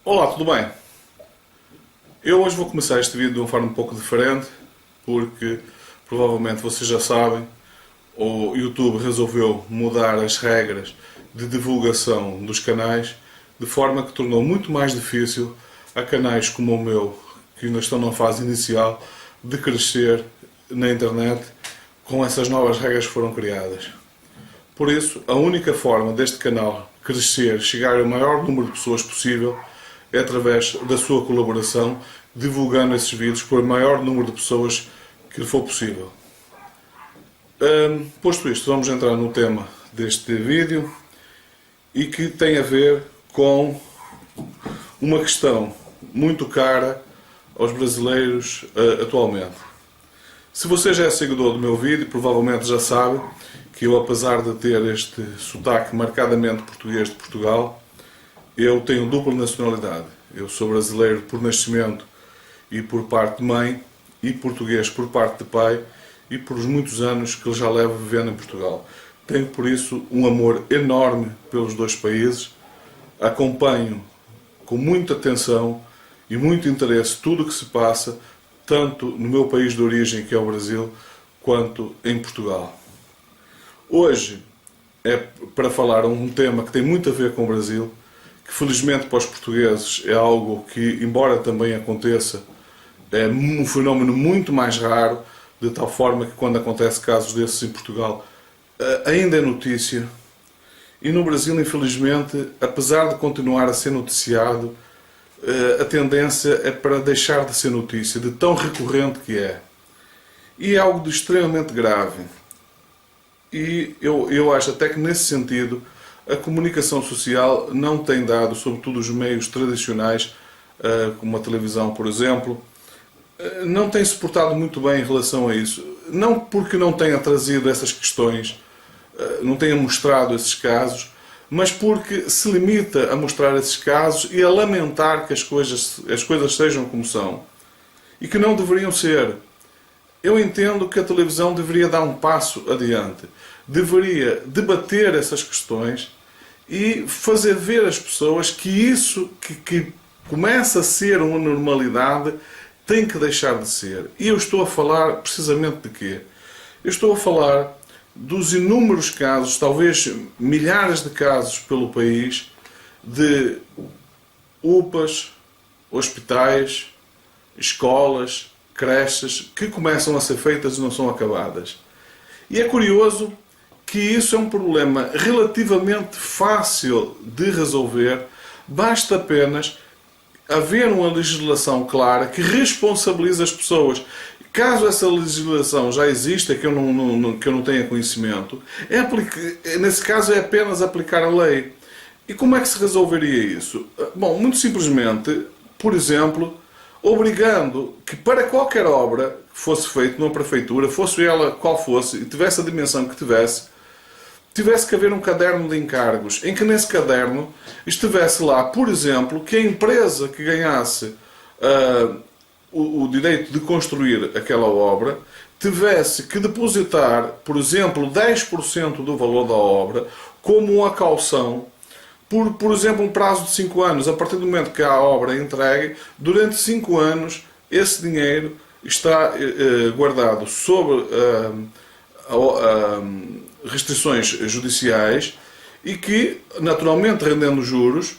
Olá, tudo bem? Eu hoje vou começar este vídeo de uma forma um pouco diferente, porque provavelmente vocês já sabem, o YouTube resolveu mudar as regras de divulgação dos canais, de forma que tornou muito mais difícil a canais como o meu, que ainda estão na fase inicial, de crescer na internet com essas novas regras que foram criadas. Por isso, a única forma deste canal crescer, chegar ao maior número de pessoas possível, é através da sua colaboração, divulgando esses vídeos para o maior número de pessoas que for possível. Posto isto, vamos entrar no tema deste vídeo e que tem a ver com uma questão muito cara aos brasileiros atualmente. Se você já é seguidor do meu vídeo, provavelmente já sabe que eu, apesar de ter este sotaque marcadamente português de Portugal, eu tenho dupla nacionalidade. Eu sou brasileiro por nascimento e por parte de mãe, e português por parte de pai, e por os muitos anos que já levo vivendo em Portugal. Tenho, por isso, um amor enorme pelos dois países. Acompanho com muita atenção e muito interesse tudo o que se passa, tanto no meu país de origem, que é o Brasil, quanto em Portugal. Hoje é para falar um tema que tem muito a ver com o Brasil, que felizmente para os portugueses é algo que, embora também aconteça, é um fenómeno muito mais raro, de tal forma que quando acontece casos desses em Portugal ainda é notícia. E no Brasil, infelizmente, apesar de continuar a ser noticiado, a tendência é para deixar de ser notícia, de tão recorrente que é. E é algo de extremamente grave. E eu acho até que nesse sentido a comunicação social não tem dado, sobretudo os meios tradicionais, como a televisão, por exemplo, não tem se portado muito bem em relação a isso. Não porque não tenha trazido essas questões, não tenha mostrado esses casos, mas porque se limita a mostrar esses casos e a lamentar que as coisas sejam como são e que não deveriam ser. Eu entendo que a televisão deveria dar um passo adiante, deveria debater essas questões e fazer ver às pessoas que isso que começa a ser uma normalidade tem que deixar de ser. E eu estou a falar precisamente de quê? Eu estou a falar dos inúmeros casos, talvez milhares de casos pelo país, de UPAs, hospitais, escolas, creches, que começam a ser feitas e não são acabadas. E é curioso que isso é um problema relativamente fácil de resolver, basta apenas haver uma legislação clara que responsabilize as pessoas. Caso essa legislação já exista, que eu não tenha conhecimento, nesse caso é apenas aplicar a lei. E como é que se resolveria isso? Bom, muito simplesmente, por exemplo, obrigando que para qualquer obra que fosse feita numa prefeitura, fosse ela qual fosse, e tivesse a dimensão que tivesse que haver um caderno de encargos, em que nesse caderno estivesse lá, por exemplo, que a empresa que ganhasse o direito de construir aquela obra tivesse que depositar, por exemplo, 10% do valor da obra como uma caução, por exemplo, um prazo de 5 anos. A partir do momento que a obra é entregue, durante 5 anos, esse dinheiro está guardado sob restrições judiciais e que, naturalmente, rendendo juros,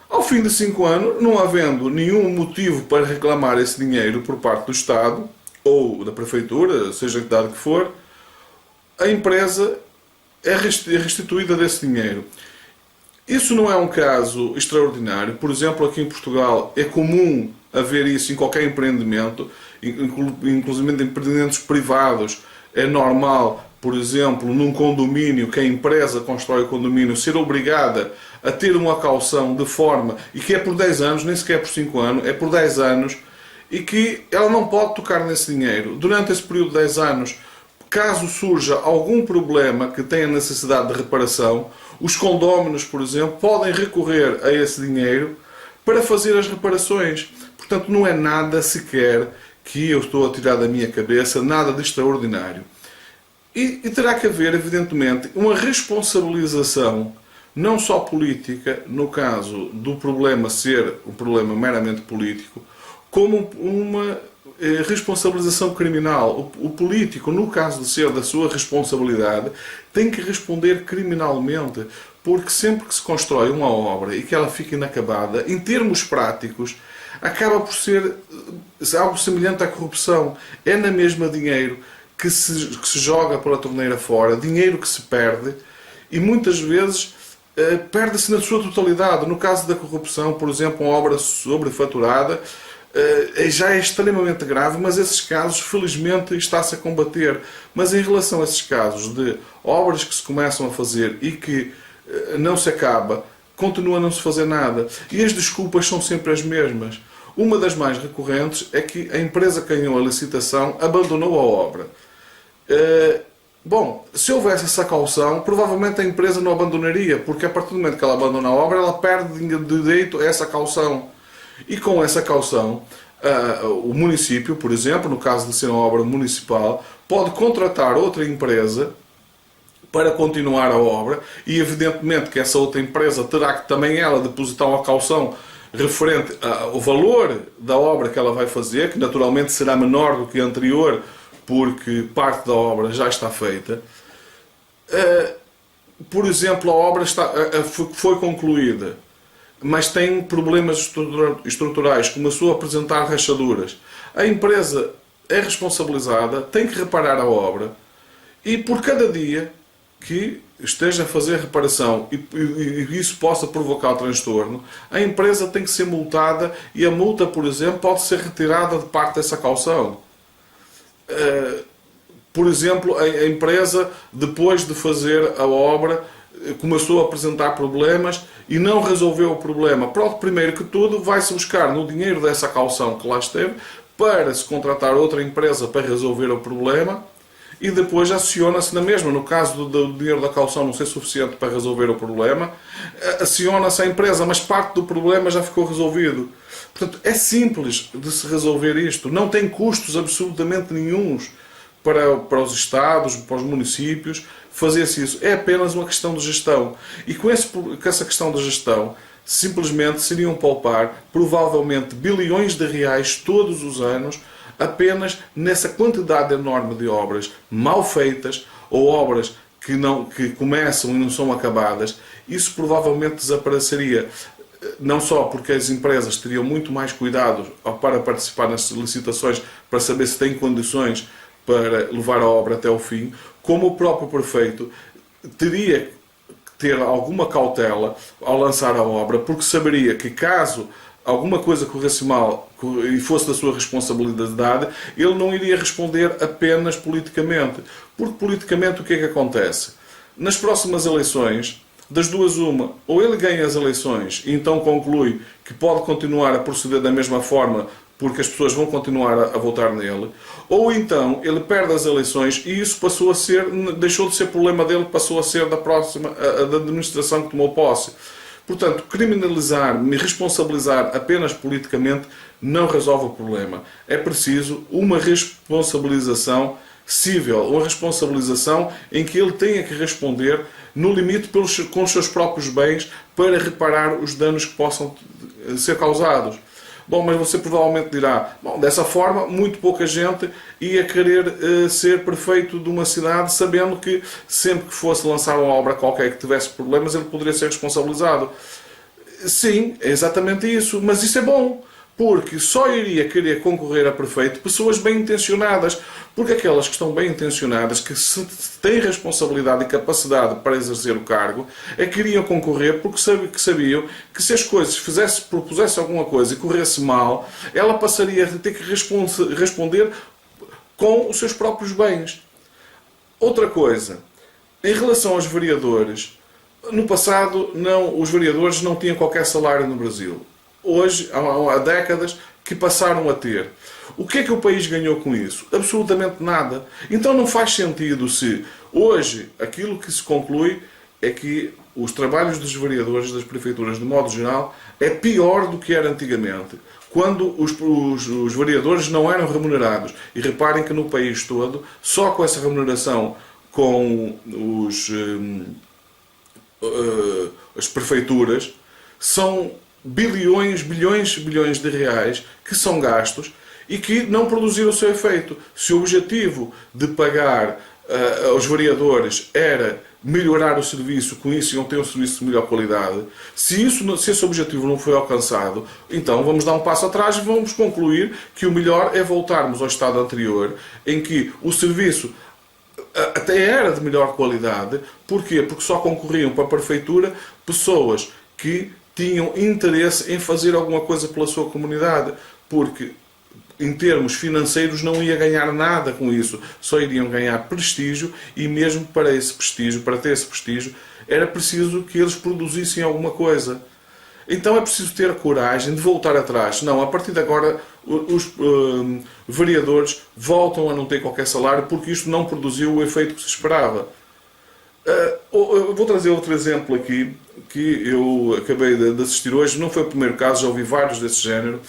ao fim de 5 anos, não havendo nenhum motivo para reclamar esse dinheiro por parte do Estado ou da Prefeitura, seja a entidade que for, a empresa é restituída desse dinheiro. Isso não é um caso extraordinário. Por exemplo, aqui em Portugal é comum haver isso em qualquer empreendimento, inclusive em empreendimentos privados. É normal, por exemplo, num condomínio, que a empresa constrói o condomínio, ser obrigada a ter uma caução de forma, e que é por 10 anos, nem sequer por 5 anos, é por 10 anos, e que ela não pode tocar nesse dinheiro. Durante esse período de 10 anos, caso surja algum problema que tenha necessidade de reparação, os condóminos, por exemplo, podem recorrer a esse dinheiro para fazer as reparações. Portanto, não é nada sequer que eu estou a tirar da minha cabeça, nada de extraordinário. E terá que haver, evidentemente, uma responsabilização não só política, no caso do problema ser um problema meramente político, como uma responsabilização criminal. O político, no caso de ser da sua responsabilidade, tem que responder criminalmente, porque sempre que se constrói uma obra e que ela fica inacabada, em termos práticos, acaba por ser algo semelhante à corrupção. É na mesma dinheiro que se joga pela torneira fora, dinheiro que se perde, e muitas vezes perde-se na sua totalidade. No caso da corrupção, por exemplo, uma obra sobrefaturada, já é extremamente grave, mas esses casos, felizmente, está-se a combater. Mas em relação a esses casos de obras que se começam a fazer e que não se acaba, continua a não se fazer nada. E as desculpas são sempre as mesmas. Uma das mais recorrentes é que a empresa que ganhou a licitação abandonou a obra. Bom, se houvesse essa caução, provavelmente a empresa não abandonaria, porque a partir do momento que ela abandona a obra, ela perde direito a essa caução. E com essa caução, o município, por exemplo, no caso de ser uma obra municipal, pode contratar outra empresa para continuar a obra, e evidentemente que essa outra empresa terá que também ela depositar uma caução referente ao valor da obra que ela vai fazer, que naturalmente será menor do que a anterior, porque parte da obra já está feita. Por exemplo, a obra foi concluída, mas tem problemas estruturais, começou a apresentar rachaduras. A empresa é responsabilizada, tem que reparar a obra, e por cada dia que esteja a fazer reparação e isso possa provocar o transtorno, a empresa tem que ser multada, e a multa, por exemplo, pode ser retirada de parte dessa caução. Por exemplo, a empresa, depois de fazer a obra, começou a apresentar problemas e não resolveu o problema. Primeiro que tudo, vai-se buscar no dinheiro dessa caução que lá esteve para se contratar outra empresa para resolver o problema, e depois aciona-se na mesma. No caso do dinheiro da caução não ser suficiente para resolver o problema, aciona-se a empresa, mas parte do problema já ficou resolvido. Portanto, é simples de se resolver isto. Não tem custos absolutamente nenhuns para os Estados, para os municípios, fazer-se isso. É apenas uma questão de gestão. E com essa questão de gestão, simplesmente se iriam poupar provavelmente bilhões de reais todos os anos, apenas nessa quantidade enorme de obras mal feitas, ou obras que começam e não são acabadas. Isso provavelmente desapareceria. Não só porque as empresas teriam muito mais cuidado para participar nas licitações, para saber se têm condições para levar a obra até o fim, como o próprio prefeito teria que ter alguma cautela ao lançar a obra, porque saberia que caso alguma coisa corresse mal e fosse da sua responsabilidade, ele não iria responder apenas politicamente. Porque politicamente o que é que acontece? Nas próximas eleições, das duas uma, ou ele ganha as eleições e então conclui que pode continuar a proceder da mesma forma porque as pessoas vão continuar a votar nele, ou então ele perde as eleições e isso deixou de ser problema dele, passou a ser da administração que tomou posse. Portanto, criminalizar, responsabilizar apenas politicamente não resolve o problema. É preciso uma responsabilização cível, uma responsabilização em que ele tenha que responder no limite com os seus próprios bens para reparar os danos que possam ser causados. Bom, mas você provavelmente dirá, bom, dessa forma muito pouca gente ia querer ser prefeito de uma cidade, sabendo que sempre que fosse lançar uma obra qualquer que tivesse problemas, ele poderia ser responsabilizado. Sim, é exatamente isso, mas isso é bom, porque só iria querer concorrer a prefeito pessoas bem intencionadas, porque aquelas que estão bem intencionadas, que têm responsabilidade e capacidade para exercer o cargo, é que iriam concorrer porque sabiam que se as coisas propusesse alguma coisa e corresse mal, ela passaria a ter que responder com os seus próprios bens. Outra coisa, em relação aos vereadores, no passado os vereadores não tinham qualquer salário no Brasil. Hoje, há décadas, que passaram a ter. O que é que o país ganhou com isso? Absolutamente nada. Então não faz sentido se hoje aquilo que se conclui é que os trabalhos dos vereadores das prefeituras, de modo geral, é pior do que era antigamente, quando os vereadores não eram remunerados. E reparem que no país todo, só com essa remuneração, com as prefeituras, são bilhões de reais que são gastos e que não produziram o seu efeito. Se o objetivo de pagar aos vereadores era melhorar o serviço, com isso iam ter um serviço de melhor qualidade, se esse objetivo não foi alcançado, então vamos dar um passo atrás e vamos concluir que o melhor é voltarmos ao estado anterior, em que o serviço até era de melhor qualidade. Porquê? Porque só concorriam para a prefeitura pessoas que tinham interesse em fazer alguma coisa pela sua comunidade, porque em termos financeiros não ia ganhar nada com isso, só iriam ganhar prestígio, e mesmo para ter esse prestígio, era preciso que eles produzissem alguma coisa. Então é preciso ter a coragem de voltar atrás. Não, a partir de agora os vereadores voltam a não ter qualquer salário porque isto não produziu o efeito que se esperava. Eu vou trazer outro exemplo aqui, que eu acabei de assistir hoje. Não foi o primeiro caso, já ouvi vários desse género,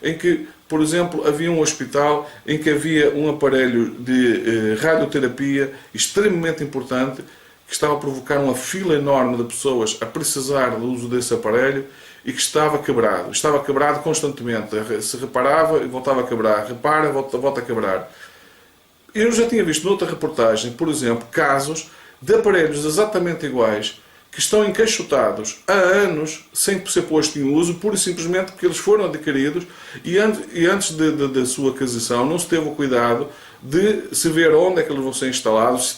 em que, por exemplo, havia um hospital em que havia um aparelho de radioterapia extremamente importante, que estava a provocar uma fila enorme de pessoas a precisar do uso desse aparelho, e que estava quebrado. Estava quebrado constantemente. Se reparava e voltava a quebrar. Repara, volta a quebrar. Eu já tinha visto noutra reportagem, por exemplo, casos de aparelhos exatamente iguais que estão encaixotados há anos sem ser posto em uso, pura e simplesmente porque eles foram adquiridos e antes da sua aquisição não se teve o cuidado de se ver onde é que eles vão ser instalados,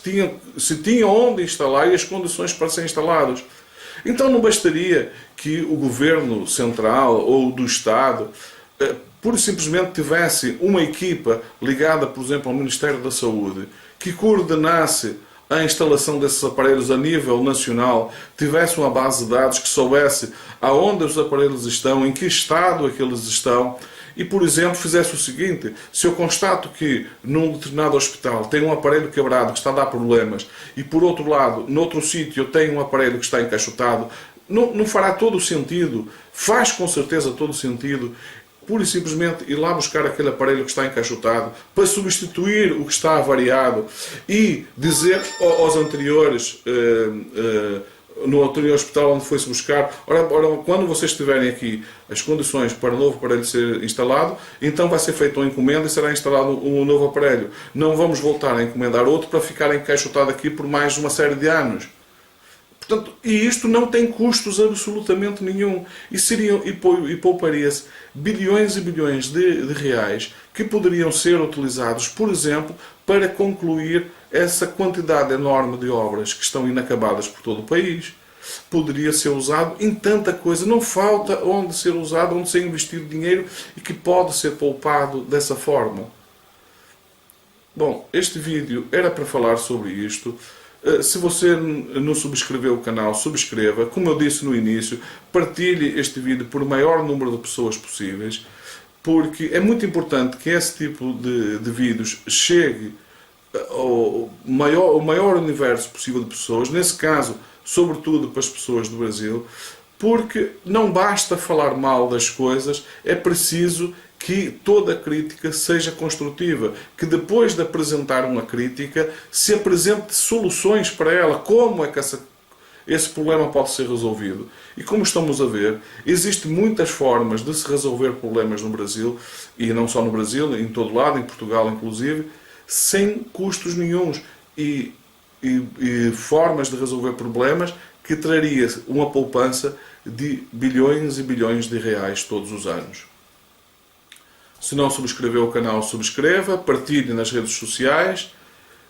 se tinham onde instalar e as condições para serem instalados. Então não bastaria que o governo central ou do Estado pura e simplesmente tivesse uma equipa ligada, por exemplo, ao Ministério da Saúde, que coordenasse a instalação desses aparelhos a nível nacional, tivesse uma base de dados que soubesse aonde os aparelhos estão, em que estado é que eles estão, e, por exemplo, fizesse o seguinte: se eu constato que num determinado hospital tem um aparelho quebrado que está a dar problemas, e por outro lado, noutro sítio eu tenho um aparelho que está encaixotado, não fará todo o sentido, faz com certeza todo o sentido, pura e simplesmente ir lá buscar aquele aparelho que está encaixotado para substituir o que está avariado e dizer aos anteriores, no anterior hospital onde foi-se buscar: ora, quando vocês tiverem aqui as condições para o novo aparelho ser instalado, então vai ser feita uma encomenda e será instalado um novo aparelho. Não vamos voltar a encomendar outro para ficar encaixotado aqui por mais uma série de anos. Portanto, e isto não tem custos absolutamente nenhum. E pouparia-se bilhões e bilhões de reais que poderiam ser utilizados, por exemplo, para concluir essa quantidade enorme de obras que estão inacabadas por todo o país. Poderia ser usado em tanta coisa. Não falta onde ser usado, onde ser investido dinheiro e que pode ser poupado dessa forma. Bom, este vídeo era para falar sobre isto. Se você não subscreveu o canal, subscreva. Como eu disse no início, partilhe este vídeo por o maior número de pessoas possíveis, porque é muito importante que esse tipo de vídeos chegue ao maior universo possível de pessoas, nesse caso, sobretudo para as pessoas do Brasil, porque não basta falar mal das coisas, é preciso que toda crítica seja construtiva, que depois de apresentar uma crítica se apresente soluções para ela, como é que esse problema pode ser resolvido. E como estamos a ver, existem muitas formas de se resolver problemas no Brasil, e não só no Brasil, em todo lado, em Portugal inclusive, sem custos nenhuns, e formas de resolver problemas que traria uma poupança de bilhões e bilhões de reais todos os anos. Se não subscreveu o canal, subscreva, partilhe nas redes sociais.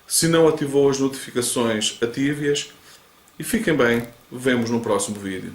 Se não ativou as notificações, ative-as. E fiquem bem, vemos no próximo vídeo.